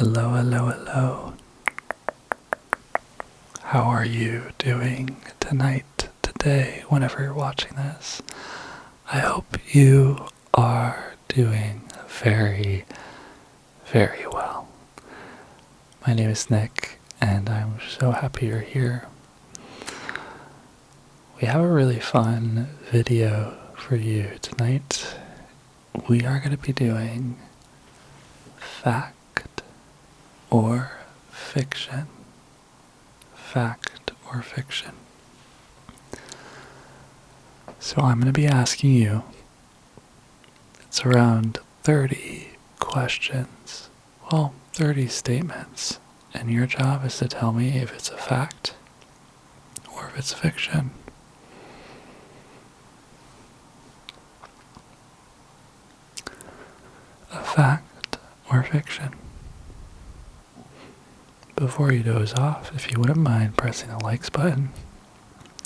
Hello, hello, hello. How are you doing tonight, today, whenever you're watching this? I hope you are doing very, very well. My name is Nick, and I'm so happy you're here. We have a really fun video for you tonight. We are going to be doing fact or fiction. Fact or fiction. So I'm going to be asking you, it's around 30 questions, 30 statements, and your job is to tell me if it's a fact or if it's fiction. A fact or fiction. Before you doze off, if you wouldn't mind pressing the likes button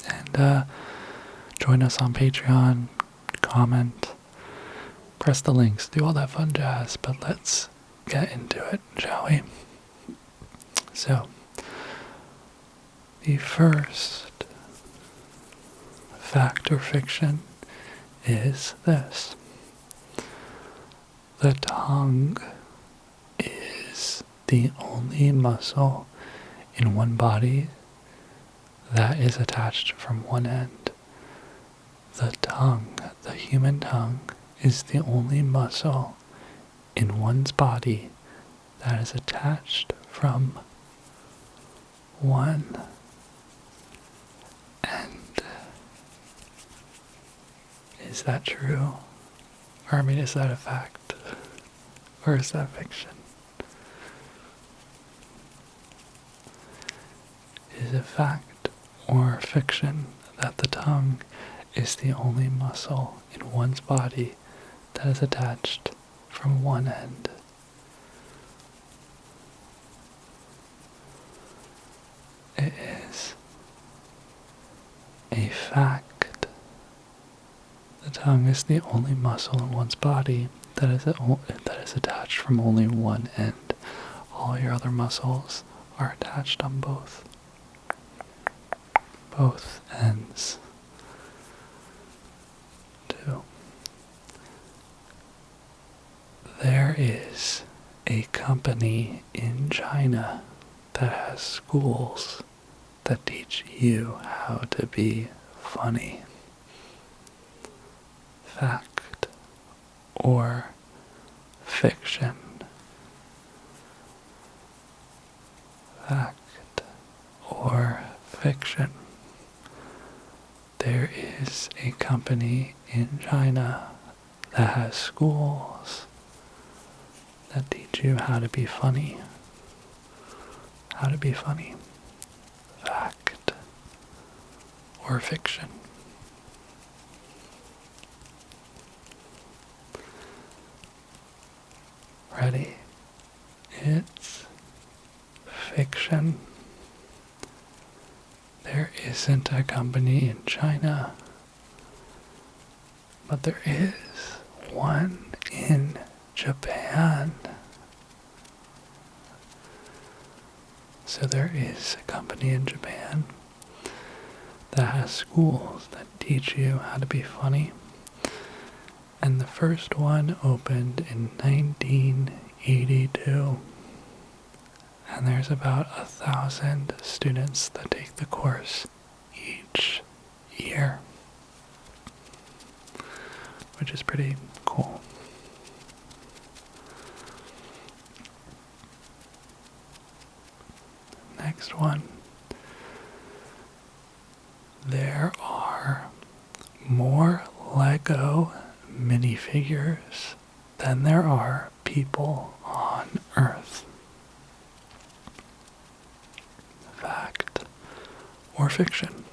and join us on Patreon, comment, press the links, do all that fun jazz, but let's get into it, shall we? So, the first fact or fiction is this. The tongue is the only muscle in one body that is attached from one end. The tongue, the human tongue, is the only muscle in one's body that is attached from one end. Is that true? Or is that a fact? Or is that fiction? Is it fact or fiction that the tongue is the only muscle in one's body that is attached from one end? It is a fact. The tongue is the only muscle in one's body that is attached from only one end. All your other muscles are attached on both ends. There is a company in China that has schools that teach you how to be funny. Fact or fiction? Fact or fiction? There is a company in China that has schools that teach you how to be funny. How to be funny. Fact or fiction? Ready? It's fiction. There isn't a company in China, but there is one in Japan. So there is a company in Japan that has schools that teach you how to be funny. And the first one opened in 1982. And there's about 1,000 students that take the course each year, which is pretty cool. Next one. There are more Lego minifigures than there are people on Earth. Fact or fiction?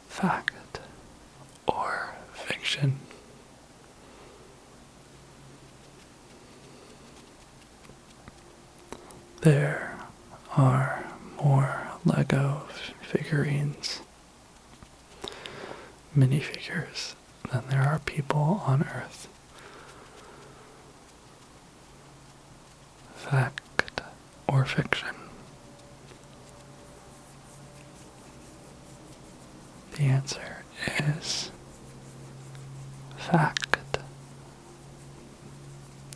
Fact or fiction? There are more Lego figurines, minifigures, than there are people on Earth. Fact or fiction? The answer is fact.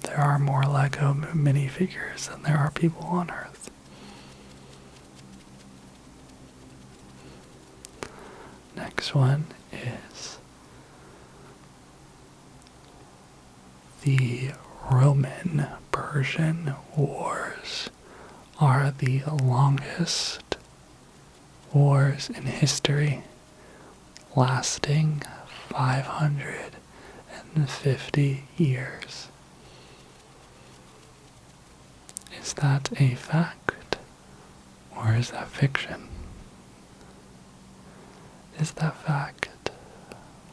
There are more Lego minifigures than there are people on Earth. Next one is the Roman-Persian Wars are the longest wars in history, lasting 550 years. Is that a fact or is that fiction? Is that fact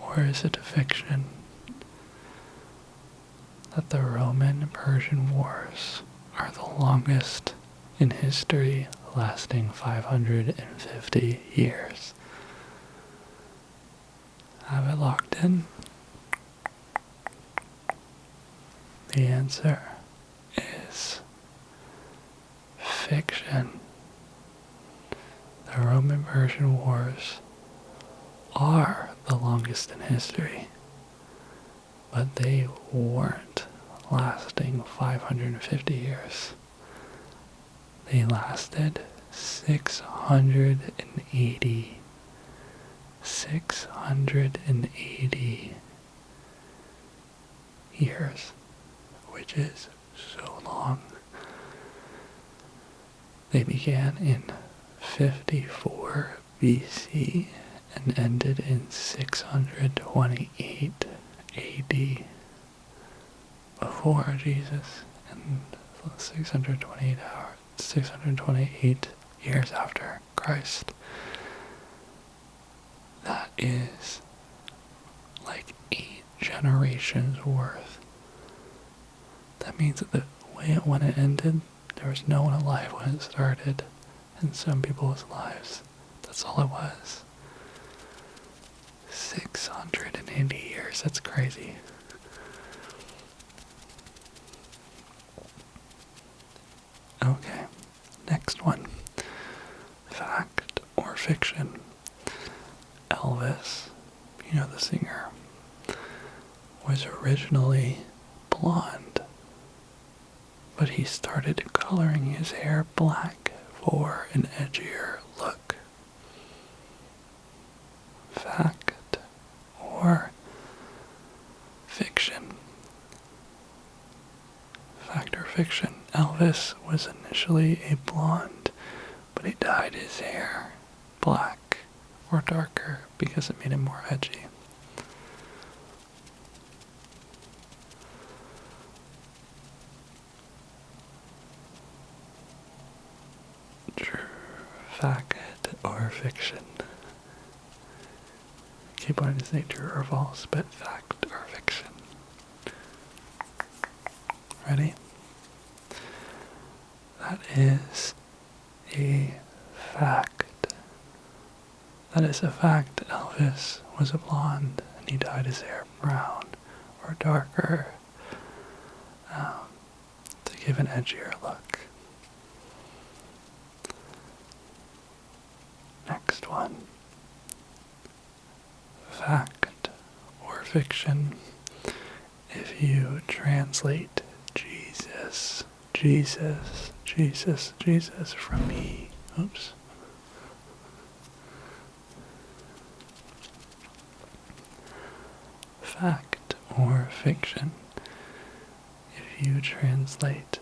or is it a fiction? That the Roman-Persian Wars are the longest in history, lasting 550 years. Have it locked in? The answer is fiction. The Roman-Persian Wars are the longest in history, but they weren't lasting 550 years. They lasted 680 years, which is so long. They began in 54 BC and ended in 628 AD before Jesus, and 628 years after Christ. That is like 8 generations worth. That means that when it ended, there was no one alive when it started, and some people's lives, that's all it was. 680 years, that's crazy. Okay, next one. Fact or fiction? Elvis, you know, the singer, was originally blonde, but he started coloring his hair black for an edgier look. Fact or fiction? Fact or fiction? Elvis was initially a blonde, but he dyed his hair black or darker because it made him more edgy. True. Fact or fiction? I keep wanting to say true or false, but fact or fiction? Ready? That is a fact. That is a fact. Elvis was a blonde and he dyed his hair brown or darker to give an edgier look. Next one. Fact or fiction? If you translate Jesus from Fact or fiction? If you translate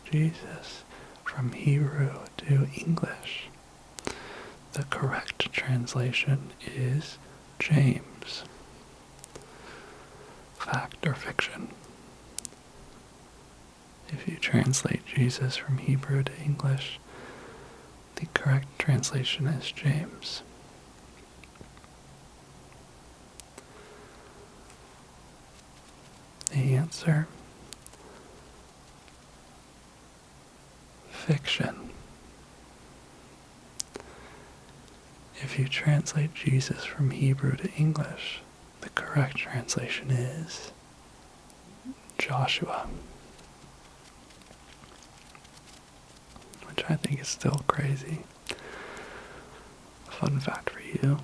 Jesus from Hebrew to English, the correct translation is James. Fact or fiction? If you translate Jesus from Hebrew to English, the correct translation is James. The answer: fiction. If you translate Jesus from Hebrew to English, the correct translation is Joshua, which I think is still crazy. Fun fact for you,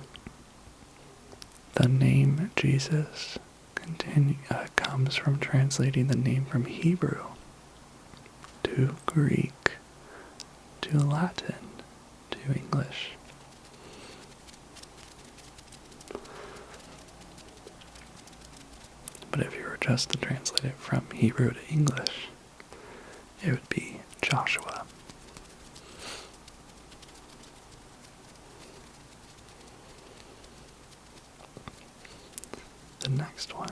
the name Jesus comes from translating the name from Hebrew to Greek to Latin to English. But if you were just to translate it from Hebrew to English, it would be Joshua. The next one,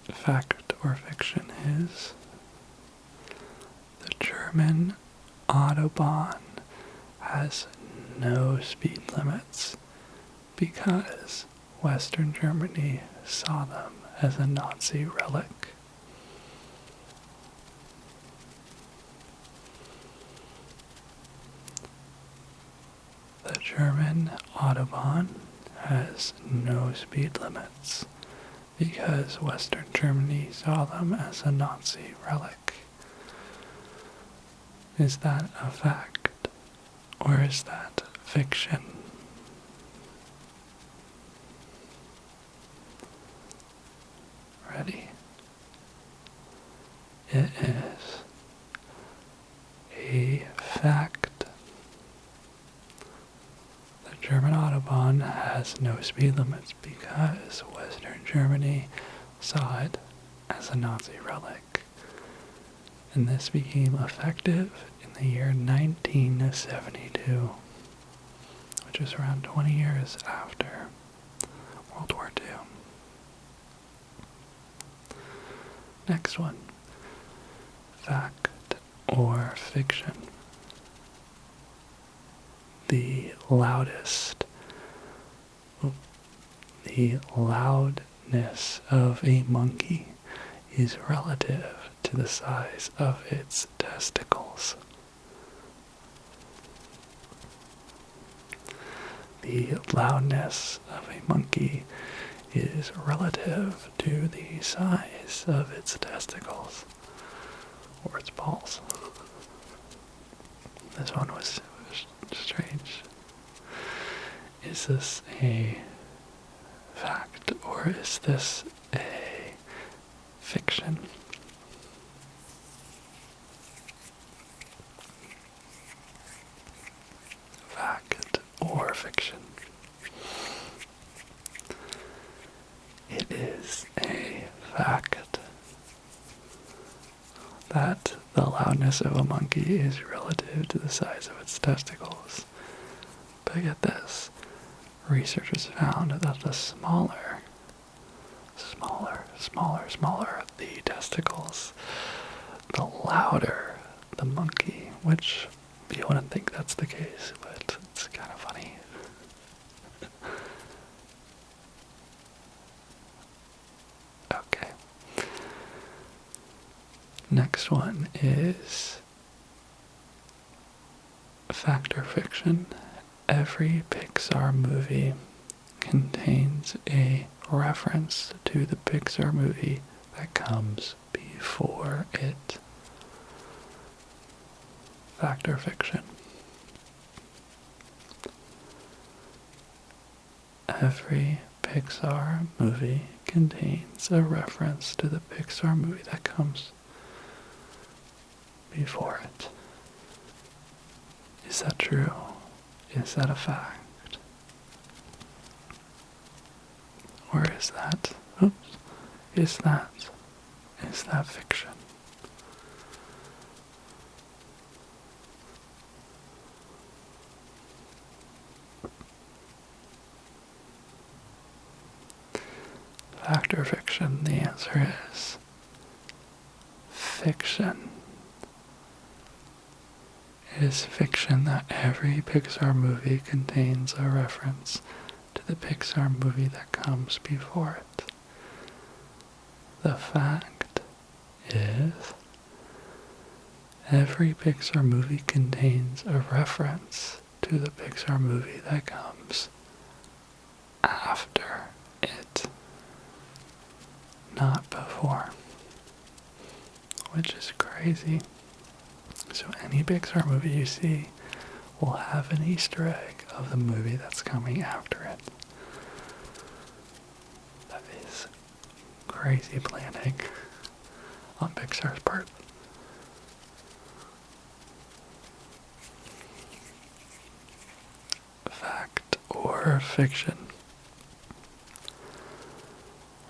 fact or fiction, is the German Autobahn has no speed limits because Western Germany saw them as a Nazi relic. The German Autobahn has no speed limits because Western Germany saw them as a Nazi relic. Is that a fact, or is that fiction? Ready? It is a fact. The German Autobahn has no speed limits because Western Germany saw it as a Nazi relic. And this became effective in the year 1972, which is around 20 years after World War II. Next one, fact or fiction. The loudness of a monkey is relative to the size of its testicles. The loudness of a monkey is relative to the size of its testicles, or its balls. This one was strange. Is this a fact, or is this a fiction? Fact or fiction? It is a fact that the loudness of a monkey is relative to the size of its testicles. But get this, researchers found that the smaller the testicles, the louder the monkey, which you wouldn't think that's the case, but it's kind of funny. Okay. Next one is fact or fiction. Every Pixar movie contains a reference to the Pixar movie that comes before it. Fact or fiction? Every Pixar movie contains a reference to the Pixar movie that comes before it. Is that true? Is that a fact? Or is that fiction? Fact or fiction? The answer is fiction. It is fiction that every Pixar movie contains a reference to the Pixar movie that comes before it. The fact is, every Pixar movie contains a reference to the Pixar movie that comes after it, not before. which is crazy. So any Pixar movie you see will have an Easter egg of the movie that's coming after it. That is crazy planning on Pixar's part. Fact or fiction?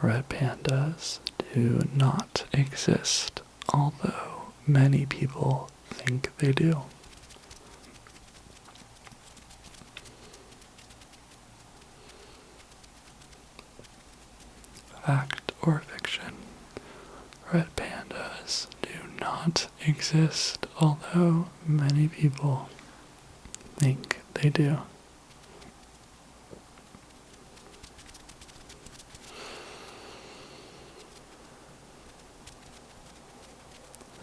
Red pandas do not exist, although many people think they do. Fact or fiction? Red pandas do not exist, although many people think they do.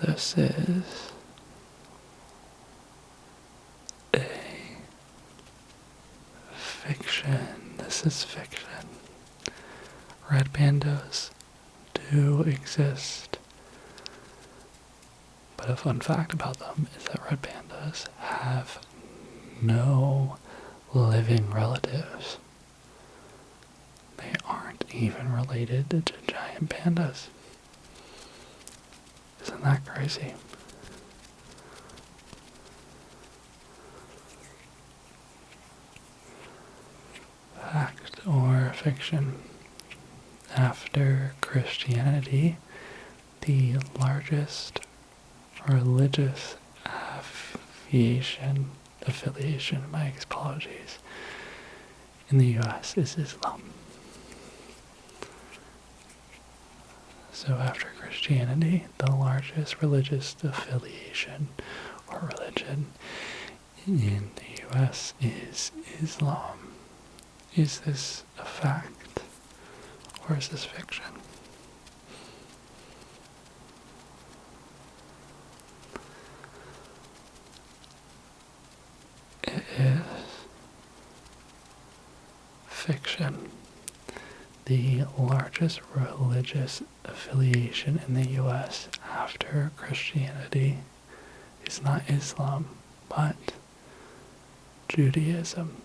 This is a fiction. This is fiction. Red pandas do exist. But a fun fact about them is that red pandas have no living relatives. They aren't even related to giant pandas. Isn't that crazy? Fact or fiction? After Christianity, the largest religious affiliation, my apologies, in the US is Islam. So after Christianity, the largest religious affiliation or religion in the US is Islam. Is this a fact or is this fiction? It is fiction. The largest religious affiliation in the US after Christianity is not Islam, but Judaism.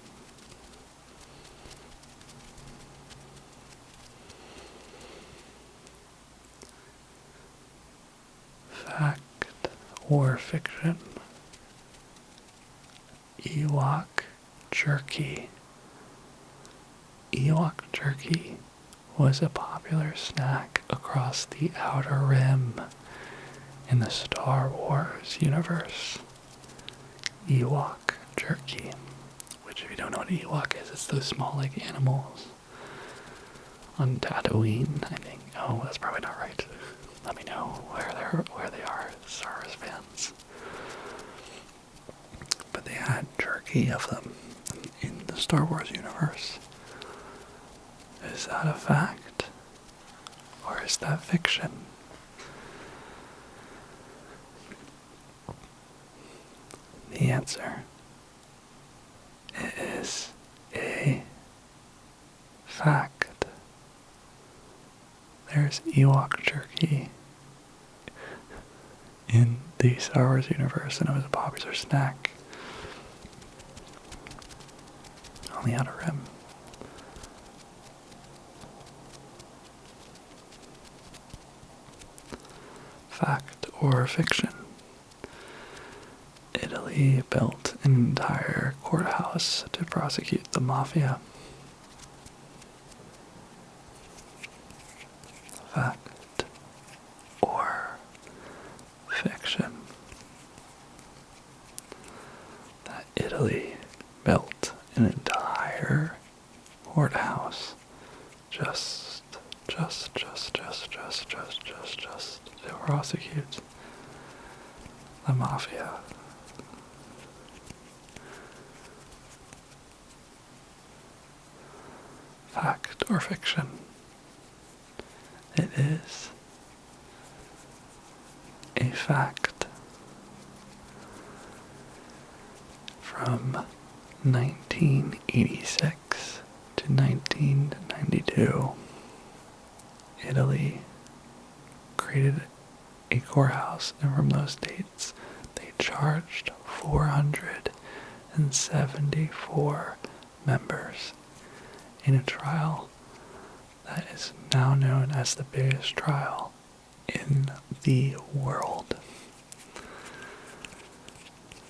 Fact or fiction? Ewok jerky. Ewok jerky was a popular snack across the Outer Rim in the Star Wars universe. Ewok jerky, which if you don't know what Ewok is, it's those small like animals on Tatooine, I think. Oh, that's probably not right. Let me know where they are, Star Wars fans. But they had jerky of them in the Star Wars universe. Is that a fact? Or is that fiction? The answer is a fact. There's Ewok jerky in the Star Wars universe, and it was a popular snack on the Outer Rim. Fact or fiction? Italy built an entire courthouse to prosecute the mafia. Fact or fiction? That Italy built an entire courthouse just to prosecute the mafia. Fact or fiction? It is a fact. From 1986 to 1992, Italy created a courthouse, and from those dates, they charged 474 members in a trial that is now known as the biggest trial in the world.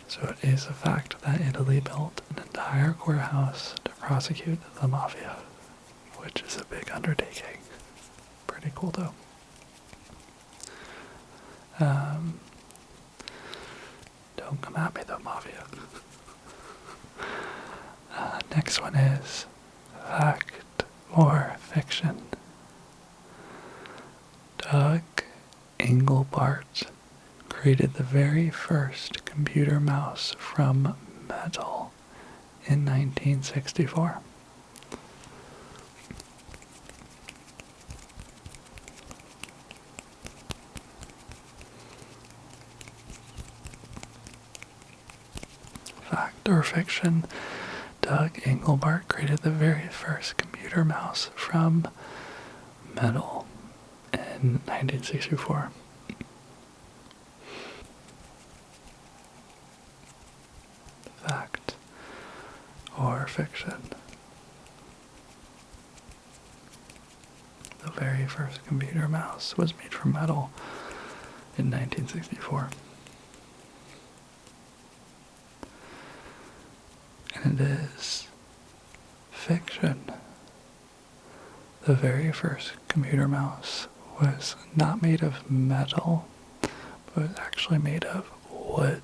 So it is a fact that Italy built an entire courthouse to prosecute the mafia, which is a big undertaking. Pretty cool though. Don't come at me though, mafia. Next one is fact or fiction. Doug Engelbart created the very first computer mouse from metal in 1964. Fact or fiction, Doug Engelbart created the very first computer mouse from metal in 1964. Fact or fiction, the very first computer mouse was made from metal in 1964. And it is fiction. The very first computer mouse was not made of metal, but was actually made of wood.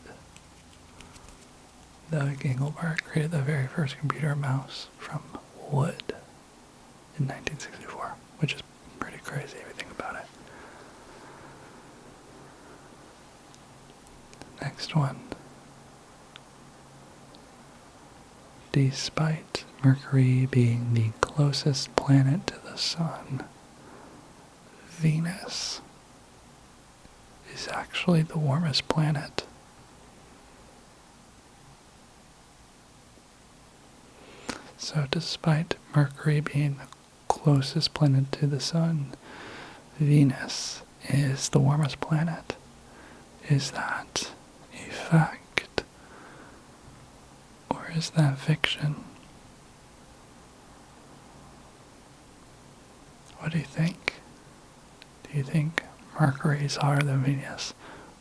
Doug Engelbart created the very first computer mouse from wood in 1964, which is pretty crazy if you think about it. Next one. Despite Mercury being the closest planet to the Sun, Venus is actually the warmest planet. So despite Mercury being the closest planet to the Sun, Venus is the warmest planet. Is that a fact? Or is that fiction? What do you think? Do you think Mercury is hotter than Venus?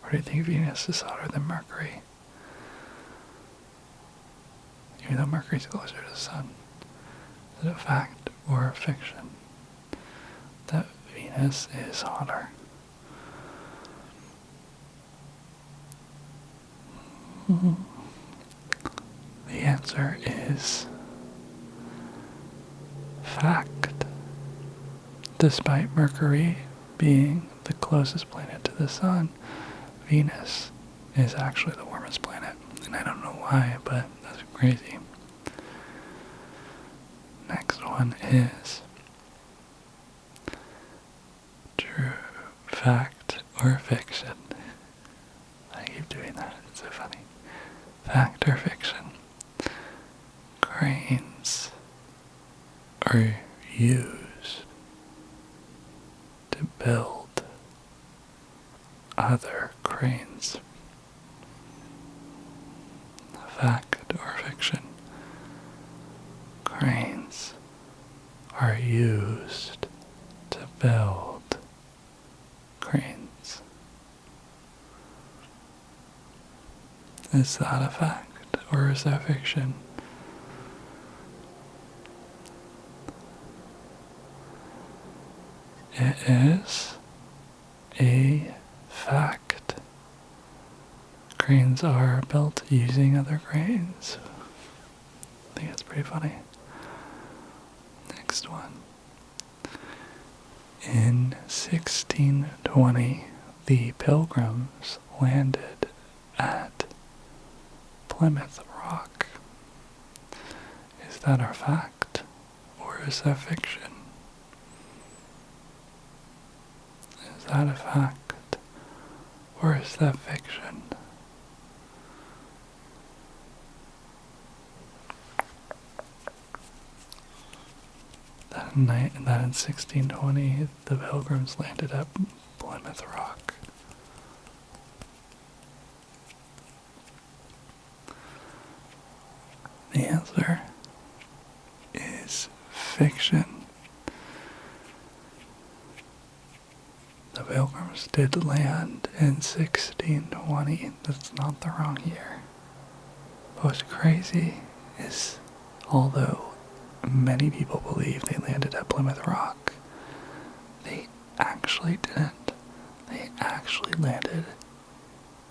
Or do you think Venus is hotter than Mercury? Even though Mercury is closer to the Sun. Is it a fact or a fiction that Venus is hotter? The answer is fact. Despite Mercury being the closest planet to the Sun, Venus is actually the warmest planet. And I don't know why, but that's crazy. Next one is true, fact, or fiction. I keep doing that, it's so funny. Fact or fiction. Cranes are used to build other cranes. Fact or fiction. Cranes are used to build cranes. Is that a fact or is that fiction? It is a fact. Cranes are built using other cranes. I think that's pretty funny. Next one. In 1620, the Pilgrims landed at Plymouth Rock. Is that a fact or is that fiction? Is that a fact or is that fiction? That in 1620, the Pilgrims landed at Plymouth Rock. The answer is fiction. The Pilgrims did land in 1620. That's not the wrong year. But what's crazy is, although many people believe they landed at Plymouth Rock, they actually didn't. They actually landed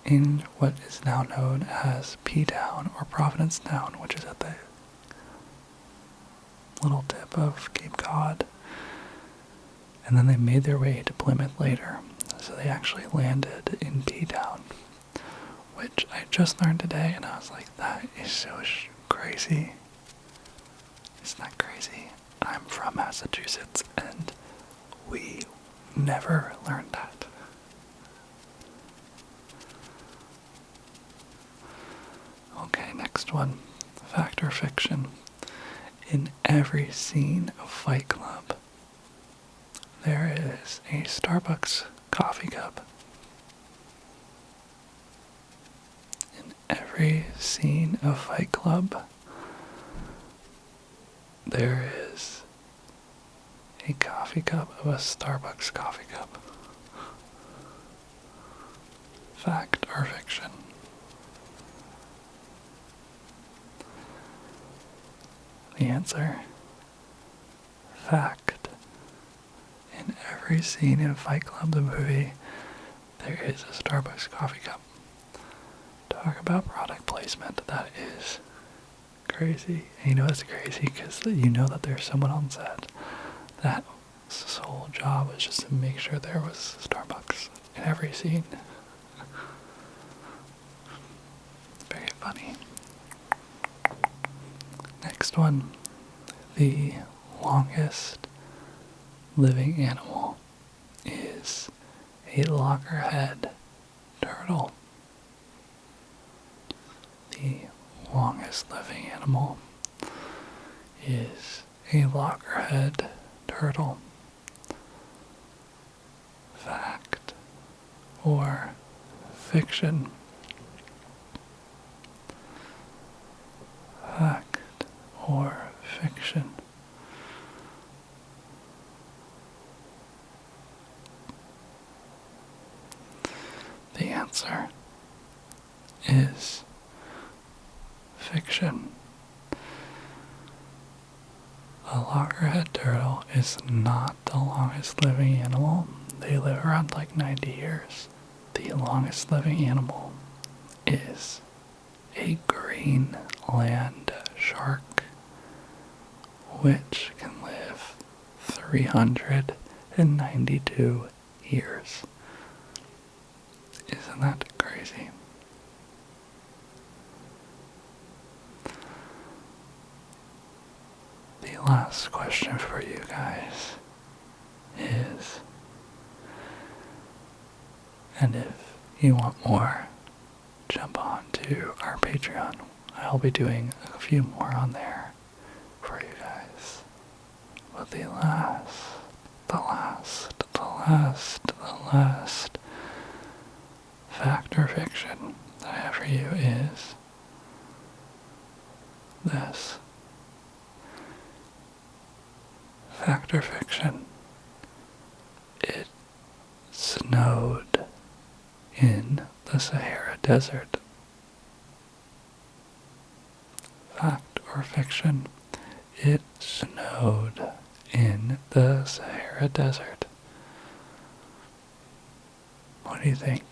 in what is now known as P-Town or Providence Town, which is at the little tip of Cape Cod. And then they made their way to Plymouth later. So they actually landed in P-Town, which I just learned today, and I was like, that is so crazy. Isn't that crazy? I'm from Massachusetts, and we never learned that. Okay, next one. Fact or fiction? In every scene of Fight Club, there is a Starbucks coffee cup. In every scene of Fight Club, there is a coffee cup of a Starbucks coffee cup. Fact or fiction? The answer, fact. In every scene in Fight Club, the movie, there is a Starbucks coffee cup. Talk about product placement. That is crazy. And you know it's crazy because you know that there's someone on set that sole job was just to make sure there was Starbucks in every scene. Very funny. Next one. The longest living animal is a loggerhead turtle. The longest living animal is a loggerhead turtle. Fact or fiction? Fact or fiction? The answer is fiction. A loggerhead turtle is not the longest living animal. They live around like 90 years. The longest living animal is a Greenland shark, which can live 392 years. Isn't that crazy? The last question for you guys is, and if you want more, jump on to our Patreon. I'll be doing a few more on there for you guys. But the last fact or fiction that I have for you is this. Fact or fiction? It snowed in the Sahara Desert. Fact or fiction? It snowed in the Sahara Desert. What do you think?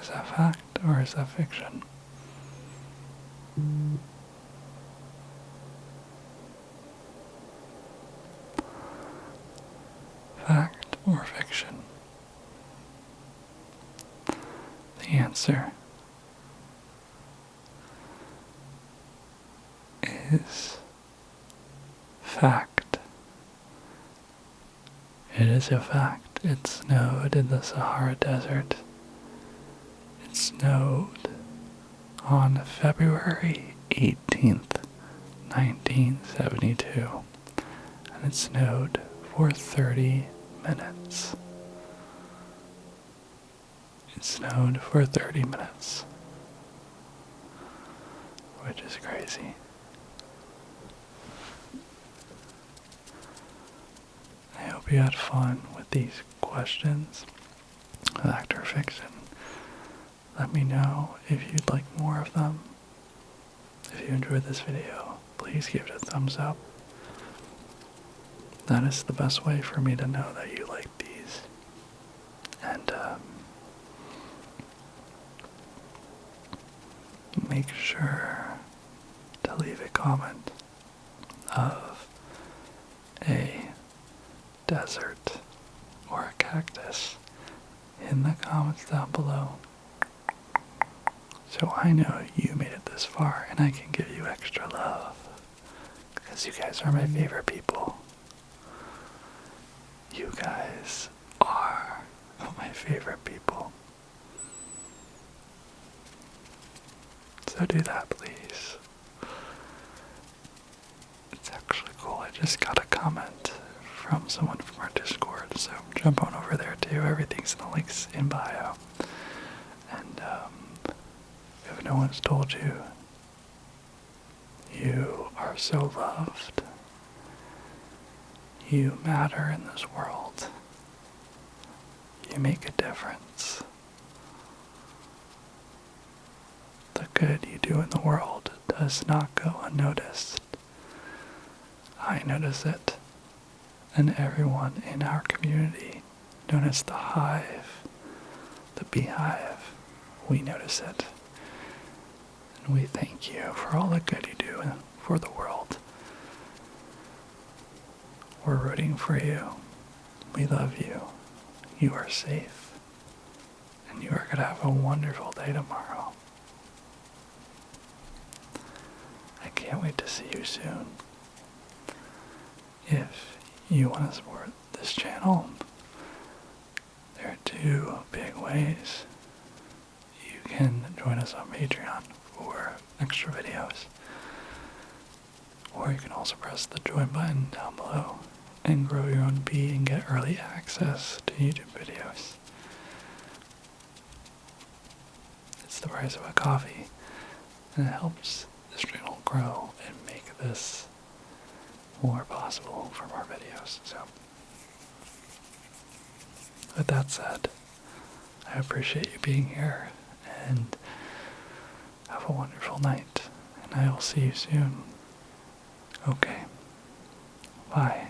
Is that fact or is that fiction? Fact or fiction? The answer is fact. It is a fact. It snowed in the Sahara Desert. It snowed on February 18th, 1972. And it snowed for 30 minutes. It snowed for 30 minutes. Which is crazy. I hope you had fun with these questions of actor fiction. Let me know if you'd like more of them. If you enjoyed this video, please give it a thumbs up. That is the best way for me to know that you like these. And make sure to leave a comment of a desert or a cactus in the comments down below, so I know you made it this far and I can give you extra love, because you guys are my favorite people. You guys are my favorite people. So do that, please. It's actually cool. I just got a comment from someone from our Discord, so jump on over there too. Everything's in the links in bio. And if no one's told you, you are so loved. You matter in this world. You make a difference. The good you do in the world does not go unnoticed. I notice it, and everyone in our community, known as the hive, the beehive, we notice it. And we thank you for all the good you do for the world. We're rooting for you. We love you. You are safe. And you are going to have a wonderful day tomorrow. I can't wait to see you soon. If you want to support this channel, there are two big ways. You can join us on Patreon for extra videos, or you can also press the join button down below and grow your own bee and get early access to YouTube videos. It's the price of a coffee, and it helps this channel grow and make this more possible for more videos. So, with that said, I appreciate you being here, and have a wonderful night, and I will see you soon. Okay, bye.